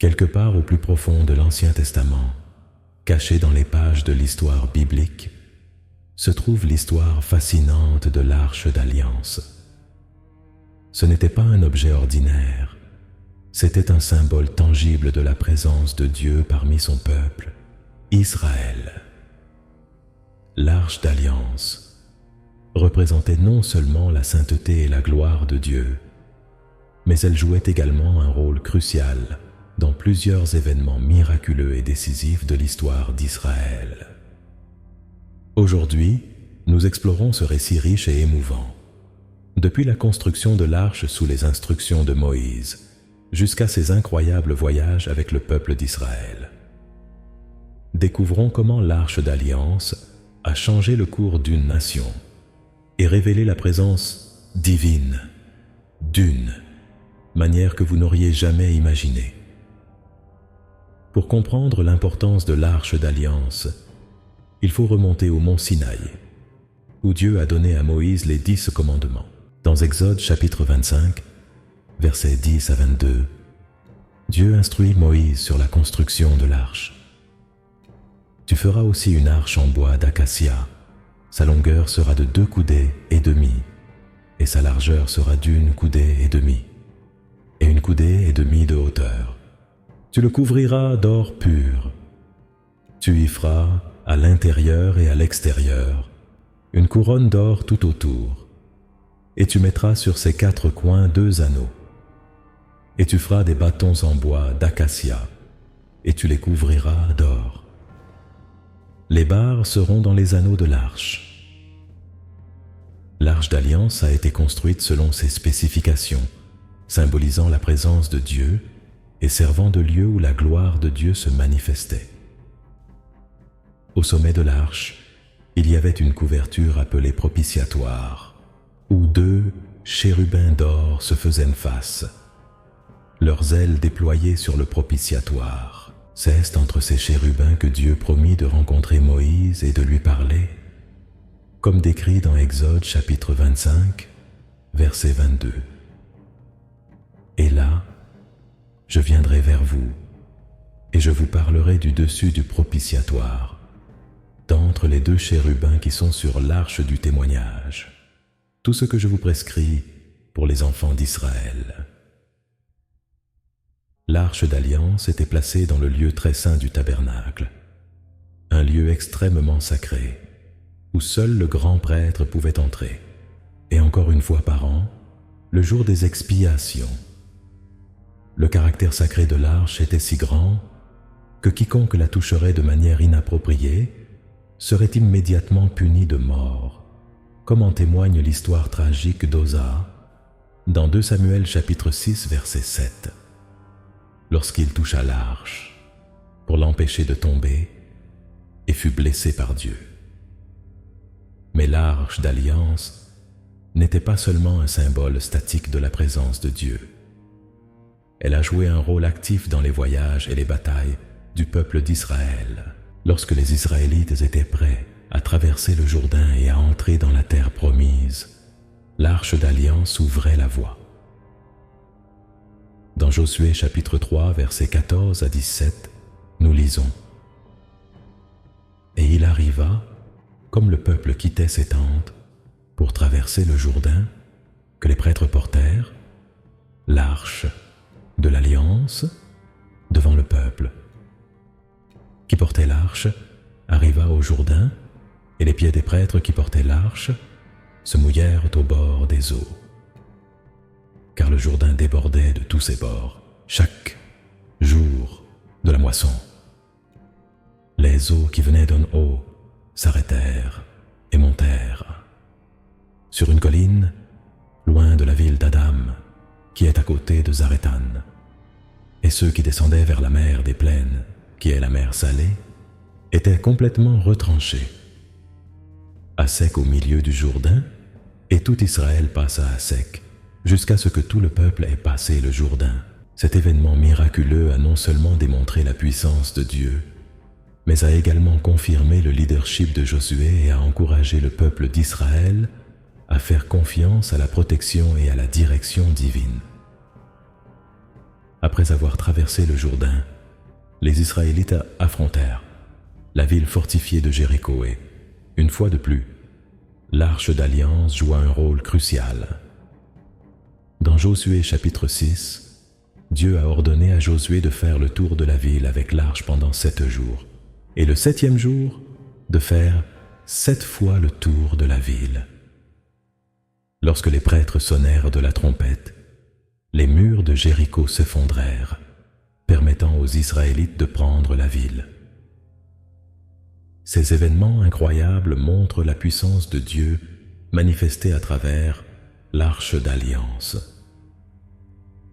Quelque part au plus profond de l'Ancien Testament, caché dans les pages de l'histoire biblique, se trouve l'histoire fascinante de l'Arche d'Alliance. Ce n'était pas un objet ordinaire, c'était un symbole tangible de la présence de Dieu parmi son peuple, Israël. L'Arche d'Alliance représentait non seulement la sainteté et la gloire de Dieu, mais elle jouait également un rôle crucial dans plusieurs événements miraculeux et décisifs de l'histoire d'Israël. Aujourd'hui, nous explorons ce récit riche et émouvant, depuis la construction de l'arche sous les instructions de Moïse, jusqu'à ses incroyables voyages avec le peuple d'Israël. Découvrons comment l'arche d'alliance a changé le cours d'une nation et révélé la présence divine d'une manière que vous n'auriez jamais imaginée. Pour comprendre l'importance de l'arche d'alliance, il faut remonter au mont Sinaï, où Dieu a donné à Moïse les 10 commandements. Dans Exode chapitre 25, versets 10 à 22, Dieu instruit Moïse sur la construction de l'arche. Tu feras aussi une arche en bois d'acacia. Sa longueur sera de 2 coudées et demie, et sa largeur sera d'1 coudée et demie, et 1 coudée et demie de hauteur. Tu le couvriras d'or pur. Tu y feras, à l'intérieur et à l'extérieur, une couronne d'or tout autour, et tu mettras sur ses 4 coins 2 anneaux. Et tu feras des bâtons en bois d'acacia, et tu les couvriras d'or. Les barres seront dans les anneaux de l'arche. L'arche d'alliance a été construite selon ses spécifications, symbolisant la présence de Dieu et servant de lieu où la gloire de Dieu se manifestait. Au sommet de l'arche, il y avait une couverture appelée propitiatoire, où 2 chérubins d'or se faisaient face, leurs ailes déployées sur le propitiatoire. C'est entre ces chérubins que Dieu promit de rencontrer Moïse et de lui parler, comme décrit dans Exode chapitre 25, verset 22. Et là, je viendrai vers vous, et je vous parlerai du dessus du propitiatoire, d'entre les 2 chérubins qui sont sur l'arche du témoignage, tout ce que je vous prescris pour les enfants d'Israël. L'arche d'alliance était placée dans le lieu très saint du tabernacle, un lieu extrêmement sacré, où seul le grand prêtre pouvait entrer, et encore une fois par an, le jour des expiations. Le caractère sacré de l'arche était si grand que quiconque la toucherait de manière inappropriée serait immédiatement puni de mort, comme en témoigne l'histoire tragique d'Osa dans 2 Samuel chapitre 6 verset 7. Lorsqu'il toucha l'arche pour l'empêcher de tomber et fut blessé par Dieu. Mais l'arche d'alliance n'était pas seulement un symbole statique de la présence de Dieu. Elle a joué un rôle actif dans les voyages et les batailles du peuple d'Israël, lorsque les Israélites étaient prêts à traverser le Jourdain et à entrer dans la terre promise. L'arche d'alliance ouvrait la voie. Dans Josué chapitre 3, versets 14 à 17, nous lisons « Et il arriva, comme le peuple quittait ses tentes, pour traverser le Jourdain, que les prêtres portèrent l'arche de l'Alliance devant le peuple. Qui portait l'arche arriva au Jourdain, et les pieds des prêtres qui portaient l'arche se mouillèrent au bord des eaux. Car le Jourdain débordait de tous ses bords, chaque jour de la moisson. Les eaux qui venaient d'en haut s'arrêtèrent et montèrent. Sur une colline, loin de la ville d'Adam, qui est à côté de Zarétan, et ceux qui descendaient vers la mer des plaines, qui est la mer Salée, étaient complètement retranchés. À sec au milieu du Jourdain, et tout Israël passa à sec, jusqu'à ce que tout le peuple ait passé le Jourdain. Cet événement miraculeux a non seulement démontré la puissance de Dieu, mais a également confirmé le leadership de Josué et a encouragé le peuple d'Israël à faire confiance à la protection et à la direction divine. Après avoir traversé le Jourdain, les Israélites affrontèrent la ville fortifiée de Jéricho et, une fois de plus, l'arche d'alliance joua un rôle crucial. Dans Josué chapitre 6, Dieu a ordonné à Josué de faire le tour de la ville avec l'arche pendant 7 jours, et le 7e jour, de faire 7 fois le tour de la ville. Lorsque les prêtres sonnèrent de la trompette, les murs de Jéricho s'effondrèrent, permettant aux Israélites de prendre la ville. Ces événements incroyables montrent la puissance de Dieu manifestée à travers l'arche d'alliance.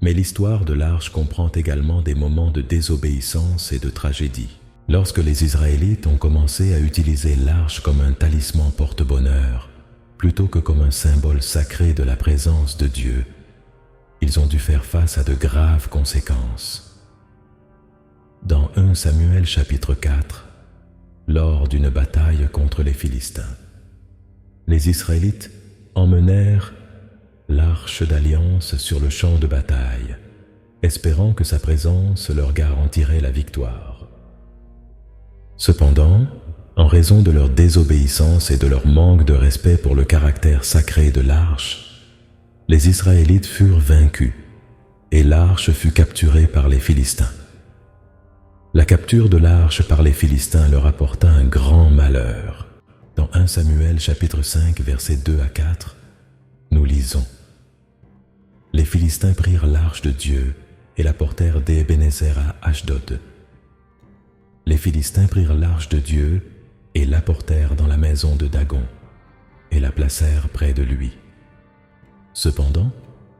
Mais l'histoire de l'arche comprend également des moments de désobéissance et de tragédie. Lorsque les Israélites ont commencé à utiliser l'arche comme un talisman porte-bonheur, plutôt que comme un symbole sacré de la présence de Dieu, ils ont dû faire face à de graves conséquences. Dans 1 Samuel chapitre 4, lors d'une bataille contre les Philistins, les Israélites emmenèrent l'arche d'alliance sur le champ de bataille, espérant que sa présence leur garantirait la victoire. Cependant, en raison de leur désobéissance et de leur manque de respect pour le caractère sacré de l'arche, les Israélites furent vaincus et l'arche fut capturée par les Philistins. La capture de l'arche par les Philistins leur apporta un grand malheur. Dans 1 Samuel chapitre 5 versets 2 à 4, nous lisons: Les Philistins prirent l'arche de Dieu et la portèrent d'Ebenezer à Ashdod. Les Philistins prirent l'arche de Dieu et l'apportèrent dans la maison de Dagon et la placèrent près de lui. Cependant,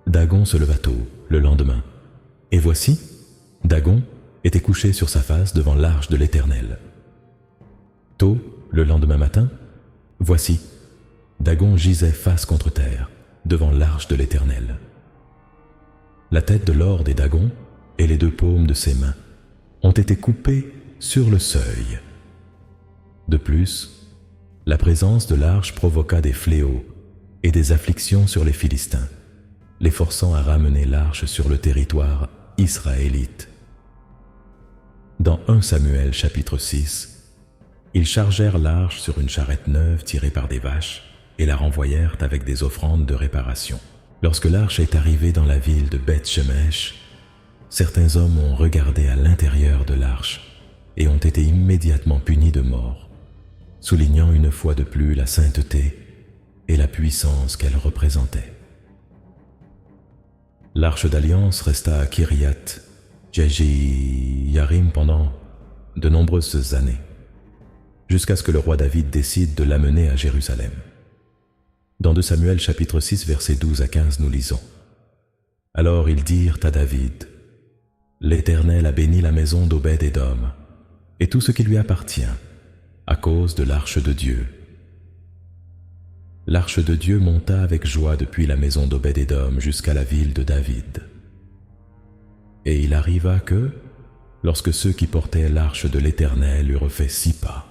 Dagon se leva tôt le lendemain, et voici, Dagon était couché sur sa face devant l'arche de l'Éternel. Tôt, le lendemain matin, voici, Dagon gisait face contre terre, devant l'arche de l'Éternel. La tête de l'or des Dagon et les 2 paumes de ses mains ont été coupées sur le seuil. De plus, la présence de l'arche provoqua des fléaux et des afflictions sur les Philistins, les forçant à ramener l'arche sur le territoire israélite. Dans 1 Samuel chapitre 6, ils chargèrent l'arche sur une charrette neuve tirée par des vaches et la renvoyèrent avec des offrandes de réparation. Lorsque l'arche est arrivée dans la ville de Beth-Shemesh, certains hommes ont regardé à l'intérieur de l'arche et ont été immédiatement punis de mort, soulignant une fois de plus la sainteté et la puissance qu'elle représentait. L'arche d'alliance resta à Kiryat Yarim pendant de nombreuses années, jusqu'à ce que le roi David décide de l'amener à Jérusalem. Dans 2 Samuel chapitre 6 versets 12 à 15 nous lisons: Alors ils dirent à David: L'Éternel a béni la maison d'Obed-Édom et tout ce qui lui appartient à cause de l'arche de Dieu. L'arche de Dieu monta avec joie depuis la maison d'Obed-Édom jusqu'à la ville de David. Et il arriva que, lorsque ceux qui portaient l'arche de l'Éternel eurent fait 6 pas,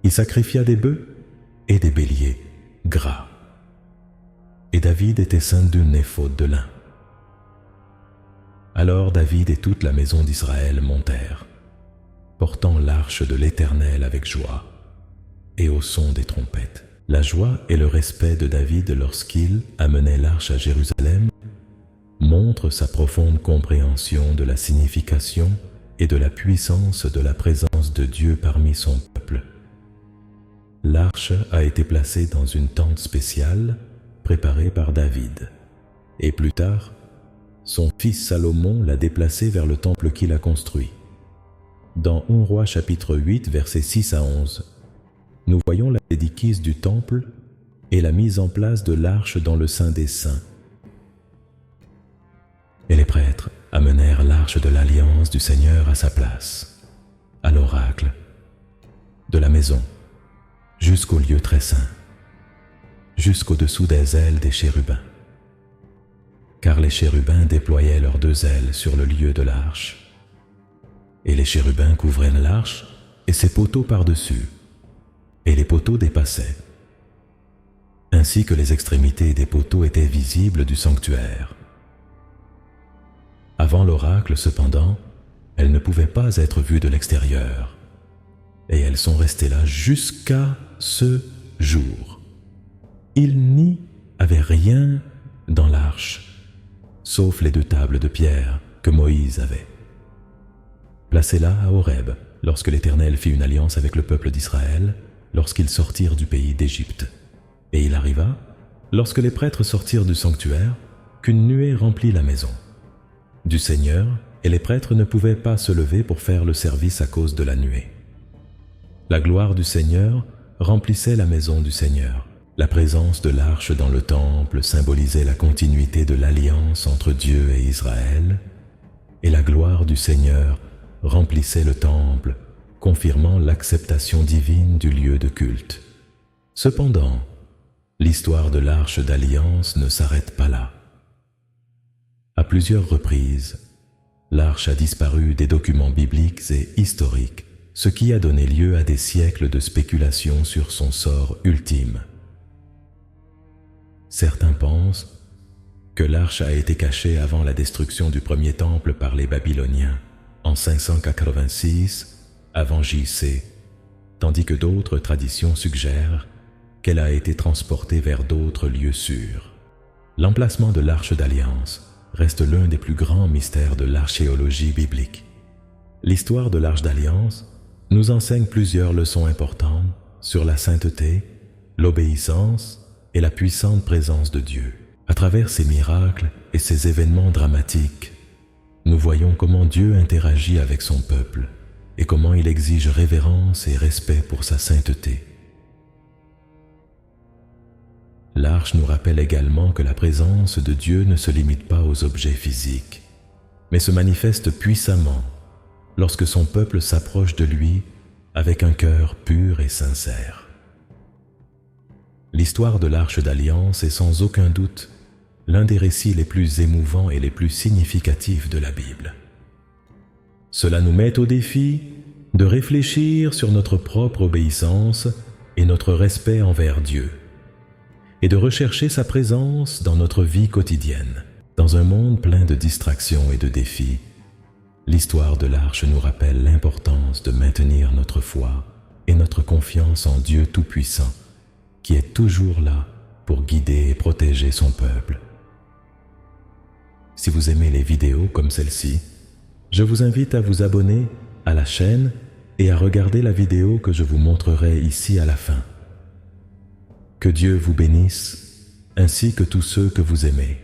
il sacrifia des bœufs et des béliers gras. Et David était ceint d'une éphod de lin. Alors David et toute la maison d'Israël montèrent, portant l'arche de l'Éternel avec joie, et au son des trompettes. La joie et le respect de David lorsqu'il amenait l'arche à Jérusalem montrent sa profonde compréhension de la signification et de la puissance de la présence de Dieu parmi son peuple. L'arche a été placée dans une tente spéciale préparée par David, et plus tard, son fils Salomon l'a déplacée vers le temple qu'il a construit. Dans 1 Roi chapitre 8 versets 6 à 11, nous voyons la dédicace du temple et la mise en place de l'arche dans le Saint des Saints. Et les prêtres amenèrent l'arche de l'alliance du Seigneur à sa place, à l'oracle, de la maison, jusqu'au lieu très saint, jusqu'au-dessous des ailes des chérubins. Car les chérubins déployaient leurs 2 ailes sur le lieu de l'arche. Et les chérubins couvraient l'arche et ses poteaux par-dessus, et les poteaux dépassaient, ainsi que les extrémités des poteaux étaient visibles du sanctuaire. Avant l'oracle, cependant, elles ne pouvaient pas être vues de l'extérieur. Et elles sont restées là jusqu'à ce jour. Il n'y avait rien dans l'arche, sauf les 2 tables de pierre que Moïse avait. Placées là à Horeb, lorsque l'Éternel fit une alliance avec le peuple d'Israël, lorsqu'ils sortirent du pays d'Égypte. Et il arriva, lorsque les prêtres sortirent du sanctuaire, qu'une nuée remplit la maison du Seigneur, et les prêtres ne pouvaient pas se lever pour faire le service à cause de la nuée. La gloire du Seigneur remplissait la maison du Seigneur. La présence de l'arche dans le temple symbolisait la continuité de l'alliance entre Dieu et Israël, et la gloire du Seigneur remplissait le temple, confirmant l'acceptation divine du lieu de culte. Cependant, l'histoire de l'arche d'alliance ne s'arrête pas là. À plusieurs reprises, l'arche a disparu des documents bibliques et historiques, ce qui a donné lieu à des siècles de spéculations sur son sort ultime. Certains pensent que l'arche a été cachée avant la destruction du premier temple par les Babyloniens, en 586 avant J.C., tandis que d'autres traditions suggèrent qu'elle a été transportée vers d'autres lieux sûrs. L'emplacement de l'Arche d'Alliance reste l'un des plus grands mystères de l'archéologie biblique. L'histoire de l'Arche d'Alliance nous enseigne plusieurs leçons importantes sur la sainteté, l'obéissance et la puissante présence de Dieu. À travers ces miracles et ces événements dramatiques, nous voyons comment Dieu interagit avec son peuple et comment il exige révérence et respect pour sa sainteté. L'arche nous rappelle également que la présence de Dieu ne se limite pas aux objets physiques, mais se manifeste puissamment lorsque son peuple s'approche de lui avec un cœur pur et sincère. L'histoire de l'Arche d'Alliance est sans aucun doute l'un des récits les plus émouvants et les plus significatifs de la Bible. Cela nous met au défi de réfléchir sur notre propre obéissance et notre respect envers Dieu, et de rechercher sa présence dans notre vie quotidienne. Dans un monde plein de distractions et de défis, l'histoire de l'Arche nous rappelle l'importance de maintenir notre foi et notre confiance en Dieu Tout-Puissant, qui est toujours là pour guider et protéger son peuple. Si vous aimez les vidéos comme celle-ci, je vous invite à vous abonner à la chaîne et à regarder la vidéo que je vous montrerai ici à la fin. Que Dieu vous bénisse, ainsi que tous ceux que vous aimez.